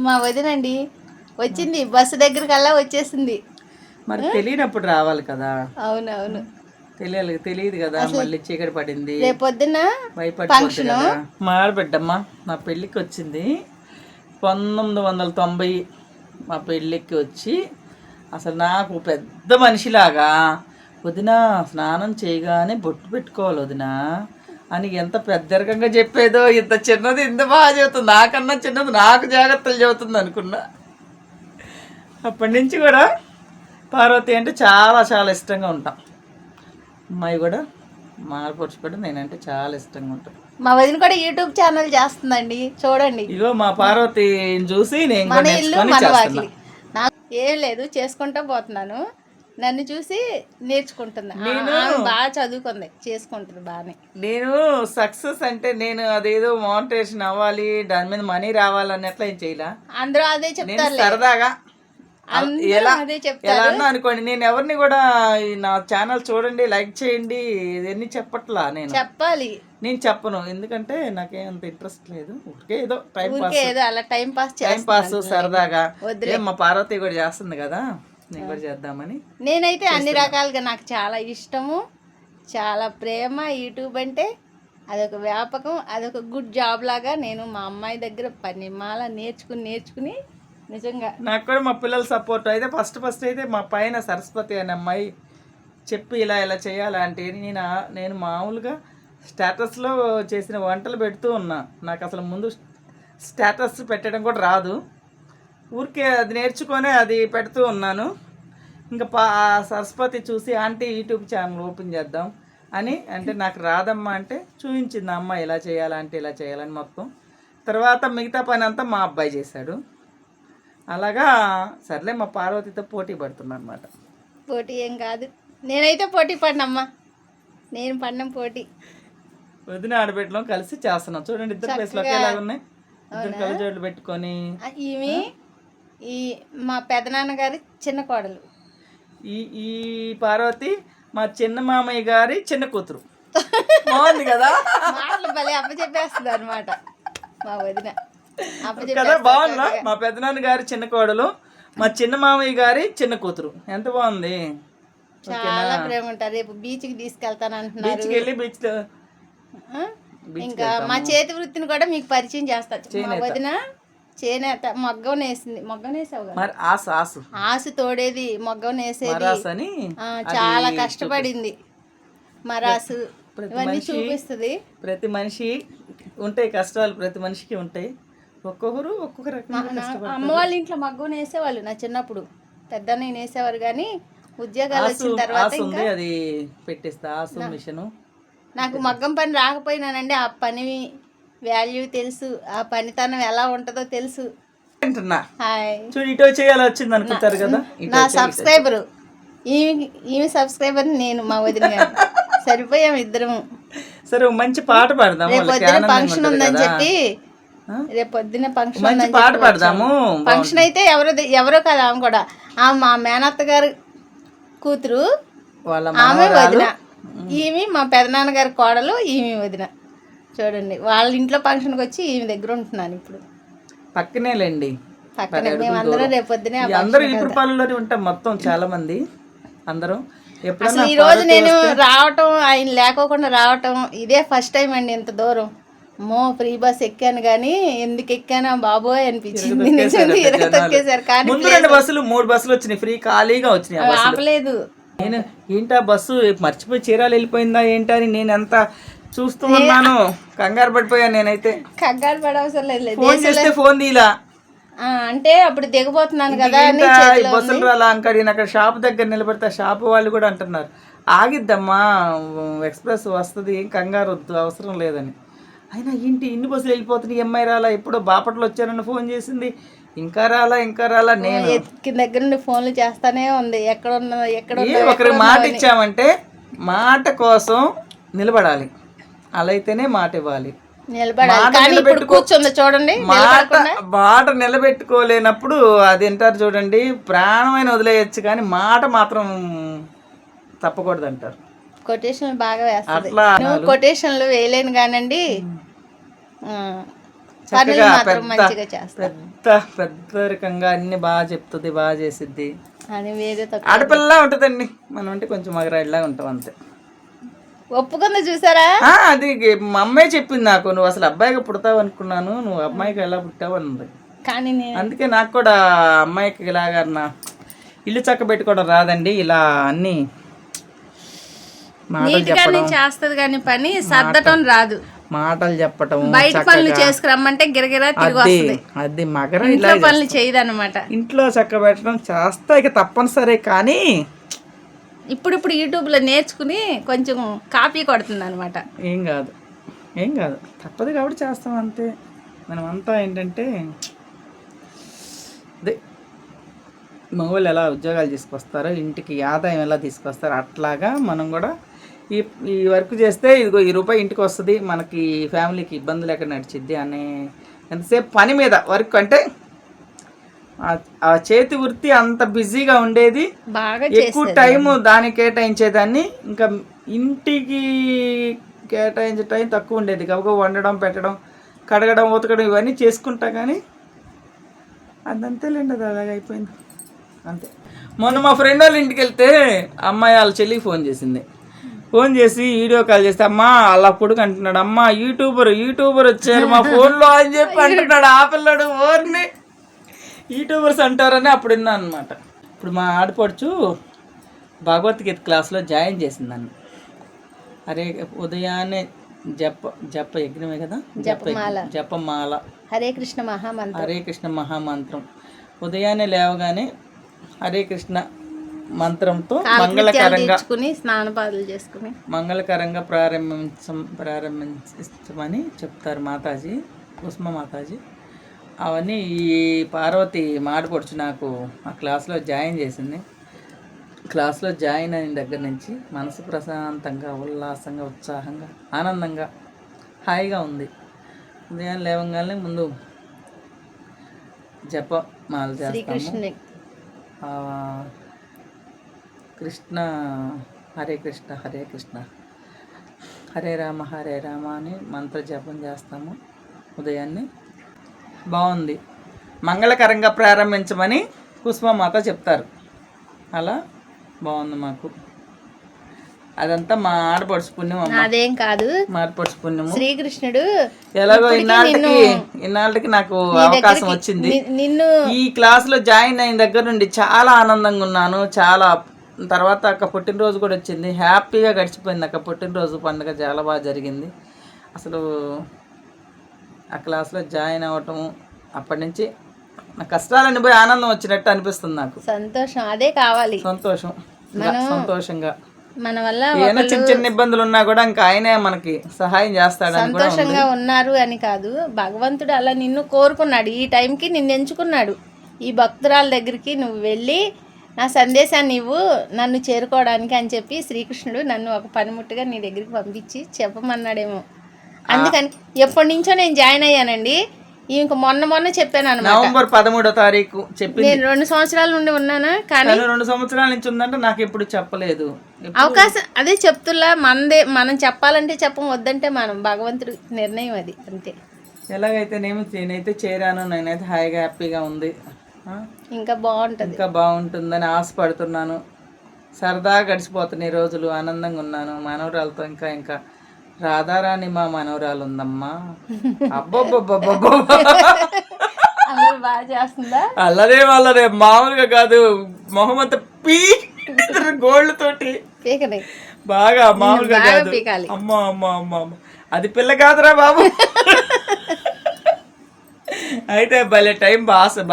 మా వదినండి వచ్చింది, బస్సు దగ్గరకల్లా వచ్చేసింది. మరి తెలియనప్పుడు రావాలి కదా. అవునవును, తెలియదు కదా. మళ్ళీ చీకటి పడింది, రేపొద్దున భయపడిపోద్ది కదా. మా ఆడబిడ్డమ్మ నా పెళ్ళికి వచ్చింది 1990. మా పెళ్ళికి వచ్చి అసలు నాకు పెద్ద మనిషిలాగా వదిన స్నానం చేయగానే బొట్టు పెట్టుకోవాలి వదిన అని ఎంత పెద్దరికంగా చెప్పేదో. ఇంత చిన్నది ఇంత బాగా చెబుతుంది, నాకన్నా చిన్నది నాకు జాగ్రత్తలు చెబుతుంది అనుకున్నా. అప్పటి నుంచి కూడా పార్వతి అంటే చాలా చాలా ఇష్టంగా ఉంటాం. అమ్మాయి కూడా మా ఆడపడుచు కూడా నేనంటే చాలా ఇష్టంగా ఉంటాను. మా వదిన కూడా యూట్యూబ్ ఛానల్ చేస్తుందండి, చూడండి. ఇగో మా పార్వతిని చూసి నేను మన ఇల్లు మన వాకిలి. నాకు ఏం లేదు, చేసుకుంటూ పోతున్నాను. నన్ను చూసి నేర్చుకుంటున్నా. బాగా చదువుకుంది, చేసుకుంటుంది బాగానే. నేను సక్సెస్ అంటే నేను అదేదో మోనిటైజేషన్ అవ్వాలి, దాని మీద మనీ రావాలని ఎట్లా ఏం చేయలే. అందరూ అదే చెప్తారు, సరదాగా ఎలా అదే ఎలా అన్నా అనుకోండి. నేను ఎవరిని కూడా నా ఛానల్ చూడండి, లైక్ చేయండి ఇవన్నీ చెప్పట్లా. నేను చెప్పాలి, నేను చెప్పను, ఎందుకంటే నాకేమంత ఇంట్రెస్ట్ లేదు. ఊరికే ఏదో టైం పాస్ సరదాగా. మా పార్వతి కూడా చేస్తుంది కదా, నేను కూడా చేద్దామని. నేనైతే అన్ని రకాలుగా నాకు చాలా ఇష్టము, చాలా ప్రేమ. యూట్యూబ్ అంటే అదొక వ్యాపకం, అదొక గుడ్ జాబ్ లాగా. నేను మా అమ్మాయి దగ్గర పనిమాల నేర్చుకుని నిజంగా నాకు కూడా మా పిల్లల సపోర్ట్ అయితే ఫస్ట్ అయితే మా పైన సరస్వతి అనే అమ్మాయి చెప్పి ఇలా చేయాలంటే నేను మామూలుగా స్టేటస్లో చేసిన వంటలు పెడుతూ ఉన్నా. నాకు అసలు ముందు స్టేటస్ పెట్టడం కూడా రాదు, ఊరికే అది నేర్చుకొని అది పెడుతూ ఉన్నాను. ఇంకా సరస్వతి చూసి ఆంటీ యూట్యూబ్ ఛానల్ ఓపెన్ చేద్దాం అని అంటే నాకు రాదమ్మా అంటే చూపించింది అమ్మ ఇలా చేయాలంటే ఇలా చేయాలని మొత్తం. తర్వాత మిగతా పని అంతా మా అబ్బాయి చేశాడు. అలాగా సర్లే మా పార్వతితో పోటీ పడుతున్నా అనమాట. పోటీ ఏం కాదు, నేనైతే పోటీ పడినమ్మా, నేను పడిన పోటీ. వదిన ఆడబిడ్డలో కలిసి చేస్తున్నాం చూడండి, ఇద్దరు ప్లేస్లు ఒకేలాగా ఉన్నాయి. ఇద్దరు కళ్ళజోళ్ళు పెట్టుకొని. ఈ మా పెదనాన్నగారి చిన్న కోడలు, ఈ పార్వతి మా చిన్న మామయ్య గారి చిన్న కూతురు. బాగుంది కదా, మాటలు భలే అప్పచెప్పేస్తుంది అనమాట మా వదిన. కదా బాగుందా? మా పెద్దనాన్న గారి చిన్న కోడలు, మా చిన్న మామయ్య గారి చిన్న కూతురు. ఎంత బాగుంది, చాలా ప్రేమ ఉంటారు. రేపు బీచ్కి తీసుకెళ్తాను అంటున్నారు. బీచ్కి వెళ్ళి బీచ్లో ఇంకా మా చేతి వృత్తిని కూడా మీకు పరిచయం చేస్తారు. మా వదిన చేనేత మొగ్గం నేసింది. మొగ్గం నేసావు కదా, ఆసు తోడేది, మొగ్గం నేసేది, చాలా కష్టపడింది. మరాసు ఇవన్నీ చూపిస్తుంది. ప్రతి మనిషి ఉంటాయి కష్టాలు, ప్రతి మనిషికి ఉంటాయి. ఒక్కొక్కరు ఒక్కొక్క రకంగా. అమ్మ వాళ్ళ ఇంట్లో మగ్గం నేసేవాళ్ళు నా చిన్నప్పుడు, పెద్ద నేను వేసేవారు. కానీ ఉద్యోగాలు వచ్చిన తర్వాత ఇంకా అది పెట్టేస్తా ఆసు మిషన్. నాకు మగ్గం పని రాకపోయినానండి, ఆ పని వాల్యూ తెలుసు, ఆ పనితనం ఎలా ఉంటుందో తెలుసు. ఇటో చేయాలి వచ్చింది అనుకుంటారు కదా. నా సబ్స్క్రైబరు ఈమె సబ్స్క్రైబర్ నేను, మా వదిన గారు సరిపోయాం ఇద్దరము. సరే మంచి పాట పాడదాం, రేపొద్దున ఫంక్షన్ ఉందని చెప్పి. రేపొద్దున ఫంక్షన్ పాట పాడదాము. ఫంక్షన్ అయితే ఎవరో కదా, ఆమె కూడా మా మేనత్త గారి కూతురు, ఆమె వదిన. ఈమె మా పెదనాన్నగారి కోడలు, ఈమె వదిన. చూడండి, వాళ్ళ ఇంట్లో ఫంక్షన్కి వచ్చి ఈమె దగ్గర ఉంటున్నాను ఇప్పుడు. పక్కనేలేండి, పక్కనే. మేమందరం రేపొద్దునే అందరూ ఇప్పుడు పనుల్లోనే ఉంటాం మొత్తం, చాలా మంది అందరం. అసలు ఈ రోజు నేను రావటం, ఆయన లేకోకుండా రావటం ఇదే ఫస్ట్ టైం అండి. ఇంత దూరం ఫ్రీ బస్ ఎక్కాను, కానీ ఎందుకు ఎక్కానా బాబోయ్ అనిపించింది. కానీ 3 బస్సులు వచ్చినాయి, ఫ్రీ ఖాళీగా వచ్చినాయి, ఆపలేదు. నేను ఏంటా బస్సు మర్చిపోయి చీరాలు వెళ్ళిపోయిందా ఏంటని నేను ఎంత చూస్తూ ఉన్నాను, కంగారు పడిపోయాను. నేనైతే కంగారు పడవసరం లేదు, ఫోన్ చేస్తే ఫోన్ తీలా అంటే అప్పుడు దిగబోతున్నాను కదా. బస్సులు రాలా అంకడి అక్కడ షాప్ దగ్గర నిలబడితే షాప్ వాళ్ళు కూడా అంటున్నారు ఆగిద్దమ్మా, ఎక్స్ప్రెస్ వస్తుంది, ఏం కంగారు వద్దు, అవసరం లేదని. అయినా ఏంటి ఇన్ని బస్సులు వెళ్ళిపోతున్నాయి, అమ్మాయి రాలా, ఎప్పుడో బాపట్లో వచ్చానని ఫోన్ చేసింది, ఇంకా రాలా. నేను దగ్గర నుండి ఫోన్లు చేస్తానే ఉంది, ఎక్కడ ఒకరికి మాట ఇచ్చామంటే మాట కోసం నిలబడాలి, అలా అయితేనే మాట ఇవ్వాలి. చూడండి, మాట నిలబెట్టుకోలేనప్పుడు అది అంటారు చూడండి, ప్రాణమైన వదిలేయచ్చు కానీ మాట మాత్రం తప్పకూడదు అంటారు. కొటేషన్లు బాగా వేస్తాను, కొటేషన్లు వేయలేను కానండి. చక్కగా పెద్దరికంగా అన్ని బాగా చెప్తుంది, బాగా చేసిద్ది. ఆడపిల్లలా ఉంటుందండి. మనం అంటే కొంచెం మగరాయిలాగా ఉంటాం అంతే. ఒప్పుకుంది చూసారా, అది మా అమ్మాయి చెప్పింది నాకు, నువ్వు అసలు అబ్బాయిగా పుడతావు అనుకున్నాను, నువ్వు అమ్మాయికి ఎలా పుట్టావు అన్నది. కానీ అందుకే నాకు కూడా అమ్మాయికి ఇలాగా ఇల్లు చక్క పెట్టుకోవడం రాదండి, ఇలా అన్ని చేస్తది కానీ పని సర్దటం రాదు, మాటలు చెప్పటం, బయట పనులు చేసుకురమ్మంటే గిరగిరా తిరిగి వస్తుంది. అది మగర ఇంట్లో పనులు చేయదన్నమాట. ఇంట్లో చక్క పెట్టడం చేస్తా ఇక తప్పనిసరి. కానీ ఇప్పుడు యూట్యూబ్ లో నేర్చుకుని కొంచెం కాపీ కొడుతుంది అనమాట. ఏం కాదు తప్పదు కాబట్టి చేస్తాం అంతే. మనం అంతా ఏంటంటే అదే మగవాళ్ళు ఎలా ఉద్యోగాలు తీసుకొస్తారో, ఇంటికి ఆదాయం ఎలా తీసుకొస్తారో అట్లాగా మనం కూడా ఈ వర్క్ చేస్తే ఇదిగో ఈ రూపాయి ఇంటికి వస్తుంది, మనకి ఫ్యామిలీకి ఇబ్బందులు ఎక్కడ నడిచిద్ది అనే ఎంతసేపు పని మీద వర్క్ అంటే ఆ చేతి వృత్తి అంత బిజీగా ఉండేది, ఎక్కువ టైము దానికి కేటాయించేదాన్ని. ఇంకా ఇంటికి కేటాయించే టైం తక్కువ ఉండేది. కాబట్టి వండడం, పెట్టడం, కడగడం, ఉతకడం ఇవన్నీ చేసుకుంటా. కానీ అదంతేలేండి, అది అలాగ అయిపోయింది అంతే. మొన్న మా ఫ్రెండ్ వాళ్ళ ఇంటికి వెళ్తే అమ్మాయి వాళ్ళ చెల్లికి ఫోన్ చేసి వీడియో కాల్ చేస్తే, అమ్మా అలా కొడుకు అంటున్నాడు, అమ్మ యూట్యూబర్ వచ్చారు మా ఫోన్లో అని చెప్పి అంటున్నాడు. ఆ పిల్లడు ఓర్ని యూట్యూబర్స్ అంటారని అప్పుడు విన్నా అనమాట. ఇప్పుడు మా ఆడపడుచు భగవద్గీత క్లాస్లో జాయిన్ చేసిందాన్ని. అరే ఉదయాన్నే జప యజ్ఞమే కదా, జపమాల హరే కృష్ణ మహామంత్రం ఉదయాన్నే లేవగానే హరే కృష్ణ మంత్రంతో మంగళకరంగా ప్రారంభించమని చెప్తారు మాతాజీ, ఉస్మా మాతాజీ. అవన్నీ ఈ పార్వతి మాడపడుచు నాకు ఆ క్లాస్లో జాయిన్ చేసింది. క్లాస్లో జాయిన్ అయిన దగ్గర నుంచి మనసు ప్రశాంతంగా, ఉల్లాసంగా, ఉత్సాహంగా, ఆనందంగా, హాయిగా ఉంది. ఉదయం లేవగానే ముందు జపమాల చేస్తాము. కృష్ణ హరే కృష్ణ హరే రామ అని మంత్ర జపం చేస్తాము ఉదయాన్నే. బాగుంది. మంగళకరంగా ప్రారంభించమని కుసుమమాత చెప్తారు. అలా బాగుంది మాకు. అదంతా మా ఆడపడుచు పుణ్యం. అదేం కాదు, మా ఆడపడుచు పుణ్యము. శ్రీకృష్ణుడు ఎలాగో ఇన్నాళ్ళకి నాకు అవకాశం వచ్చింది. ఈ క్లాస్ లో జాయిన్ అయిన దగ్గర నుండి చాలా ఆనందంగా ఉన్నాను. చాలా తర్వాత అక్క పుట్టినరోజు కూడా వచ్చింది, హ్యాపీగా గడిచిపోయింది. అక్క పుట్టినరోజు పండుగ చాలా బాగా జరిగింది. అసలు ఆ క్లాస్లో జాయిన్ అవ్వటము అప్పటి నుంచి నా కష్టాలన్నీ పోయి ఆనందం వచ్చినట్టు అనిపిస్తుంది నాకు. సంతోషం, అదే కావాలి. సంతోషంగా మన వల్ల ఏమైనా చిన్న ఇబ్బందులు ఉన్నా కూడా ఇంకా ఆయనే మనకి సహాయం చేస్తాడు. సంతోషంగా ఉన్నారు అని కాదు, భగవంతుడు అలా నిన్ను కోరుకున్నాడు, ఈ టైంకి నిన్ను ఎంచుకున్నాడు. ఈ భక్తురాల దగ్గరికి నువ్వు వెళ్ళి నా సందేశాన్ని ఇవ్వు నన్ను చేరుకోవడానికి అని చెప్పి శ్రీకృష్ణుడు నన్ను ఒక పనిముట్టుగా నీ దగ్గరికి పంపించి చెప్పమన్నాడేమో. అందుకని ఎప్పటి నుంచో నేను జాయిన్ అయ్యానండి. ఇంక మొన్న చెప్పాను అన్నమాట. నవంబర్ 13వ తారీఖు చెప్పి నేను 2 సంవత్సరాల నుండి ఉన్నాను. కానీ 2 సంవత్సరాల నుంచి ఉందంటే నాకు ఎప్పుడు చెప్పలేదు. అవకాశం అదే చెప్తున్నా, మనం చెప్పాలంటే చెప్పం, వద్దంటే మనం భగవంతుడి నిర్ణయం అది అంతే. ఎలాగైతే నేనైతే చేరాను, నేనైతే హాయిగా హ్యాపీగా ఉంది. ఇంకా బాగుంటుందని ఆశపడుతున్నాను. సరదాగా గడిచిపోతున్నాయి రోజులు, ఆనందంగా ఉన్నాను. మనవరాలతో ఇంకా రాధారాణి మా మనవరాలు ఉందమ్మా. అబ్బబ్బబ్బబ్బబ్బ బాగా చేస్తుందా? అల్లరే మామూలుగా కాదు, మొహమ్మద్ గోల్డ్ తోటి బాగా మామూలుగా కాదు. అమ్మ అది పిల్ల కాదురా బాబు. అయితే భలే టైం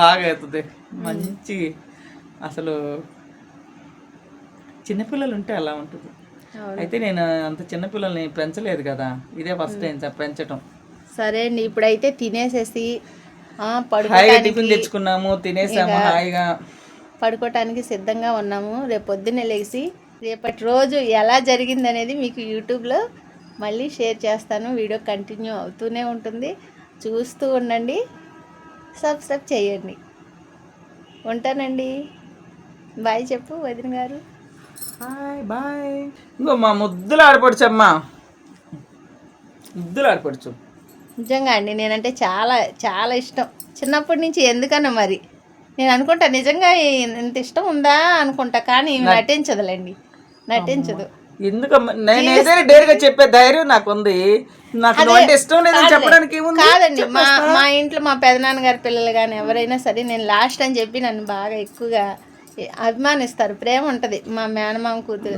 బాగా అవుతుంది. మంచి అసలు చిన్నపిల్లలు ఉంటే అలా ఉంటుంది. అయితే నేను అంత చిన్నపిల్లల్ని పెంచలేదు కదా, ఇదే ఫస్ట్ టైం పెంచటం. సరే అండి, ఇప్పుడైతే తినేసేసి హాయిగా టిఫిన్ తెచ్చుకున్నాము, తినేసాము, హాయిగా పడుకోవటానికి సిద్ధంగా ఉన్నాము. రేపు పొద్దున్నే లేచి రేపటి రోజు ఎలా జరిగింది అనేది మీకు యూట్యూబ్లో మళ్ళీ షేర్ చేస్తాను. వీడియో కంటిన్యూ అవుతూనే ఉంటుంది, చూస్తూ ఉండండి, సబ్స్క్రైబ్ చేయండి. ఉంటానండి, బాయ్ చెప్పు వదిన గారు. బాయ్. ఇంకో మా ముద్దులు ఆడపడుచు అమ్మా, ముద్దులు ఆడపడుచు నిజంగా అండి నేనంటే చాలా చాలా ఇష్టం చిన్నప్పటి నుంచి. ఎందుకన్నా మరి నేను అనుకుంటా నిజంగా ఇంత ఇష్టం ఉందా అనుకుంటా, కానీ నటించదులేండి, నటించదు. ఎందుకమ్మా నేను ఏదైనా డేర్గా చెప్పే ధైర్యం నాకు ఉంది. నాకు నువ్వంటే ఇష్టం లేదని చెప్పడానికి ఏముంది? కాదండి, మా ఇంట్లో మా పెదనాన్నగారి పిల్లలు కానీ ఎవరైనా సరే నేను లాస్ట్ అని చెప్పి నన్ను బాగా ఎక్కువగా అభిమానిస్తారు. ప్రేమ ఉంటది మా మేనమామ కూతురు.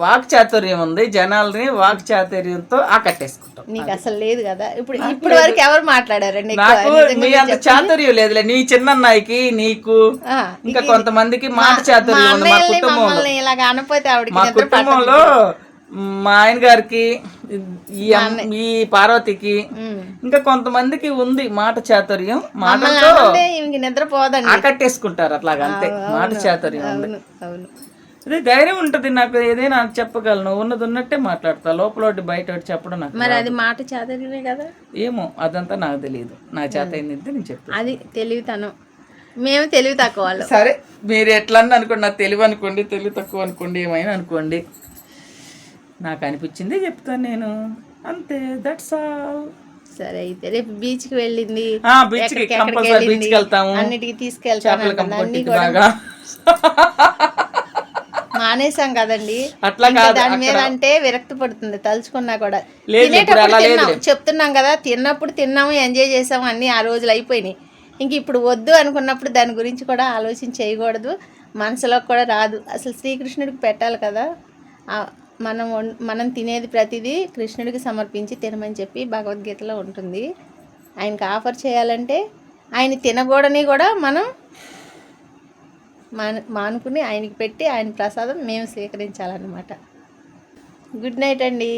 వాక్ చాతుర్యం ఉంది, జనాల్ని వాక్ చాతుర్యంతో ఆకట్టేసుకుంటాం. నీకు అసలు లేదు కదా. ఇప్పుడు వరకు ఎవరు మాట్లాడారండి? నాకు మీ అంత చాతుర్యం లేదులే. నీ చిన్నన్నాయికి నీకు ఇంకా కొంతమందికి మాట చాతుర్యం ఉంది మా కుటుంబంలో. ఇలాగ అనపోతే మా కుటుంబంలో మా ఆయన గారికి, ఈ పార్వతికి, ఇంకా కొంతమందికి ఉంది మాట చాతుర్యం. మాటలతో నిద్రపోదండి, ఆకట్టేసుకుంటారు. అట్లాగా అంతే, మాట చాతుర్యం ఉంది. అదే ధైర్యం ఉంటది నాకు. ఏదైనా చెప్పగలను, ఉన్నది ఉన్నట్టే మాట్లాడతా. లోపల బయట చెప్పడం నాకు. మరి అది మాట చాతుర్యమే కదా. ఏమో అదంతా నాకు తెలియదు. నా చేత ఏంటంటే నేను చెప్తాను. అది తెలివితనం. మేము తెలివి తక్కువ వాళ్ళు. సరే మీరు ఎట్లా అనుకోండి, నాకు తెలివి అనుకోండి, తెలివి తక్కువ అనుకోండి, ఏమైనా అనుకోండి. నాకు అనిపించింది చెప్తాను నేను, అంతే. That's all. సరే అయితే రేపు బీచ్కి వెళ్ళింది, బీచ్కి కంపల్సరీ బీచ్కి వెళ్తాము, అన్నిటికి తీసుకెళ్తాను. మానేసాం కదండి, దాని మీద అంటే విరక్తి పడుతుంది తలుచుకున్నా కూడా. తినేటప్పుడు చెప్తున్నాం కదా, తిన్నప్పుడు తిన్నాము, ఎంజాయ్ చేసాము, అన్ని ఆ రోజులు అయిపోయినాయి. ఇంక ఇప్పుడు వద్దు అనుకున్నప్పుడు దాని గురించి కూడా ఆలోచన చేయకూడదు, మనసులోకి కూడా రాదు. అసలు శ్రీకృష్ణుడికి పెట్టాలి కదా. మనం తినేది ప్రతిదీ కృష్ణుడికి సమర్పించి తినమని చెప్పి భగవద్గీతలో ఉంటుంది. ఆయనకి ఆఫర్ చేయాలంటే ఆయన తినకూడని కూడా మనం మానుకుని ఆయనకి పెట్టి ఆయన ప్రసాదం మేము స్వీకరించాలన్నమాట. గుడ్ నైట్ అండి.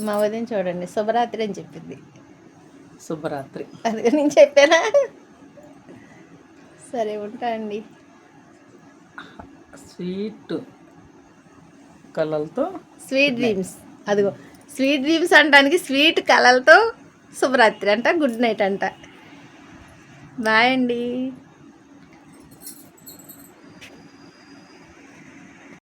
మా వదిన చూడండి శుభరాత్రి అని చెప్పింది. శుభరాత్రి అదే నేను చెప్పానా? సరే ఉంటా అండి. స్వీట్ కలలతో స్వీట్ డ్రీమ్స్. అదిగో స్వీట్ డ్రీమ్స్ అంటానికి స్వీట్ కలలతో శుభరాత్రి అంట, గుడ్ నైట్ అంట. బాయ్ అండి.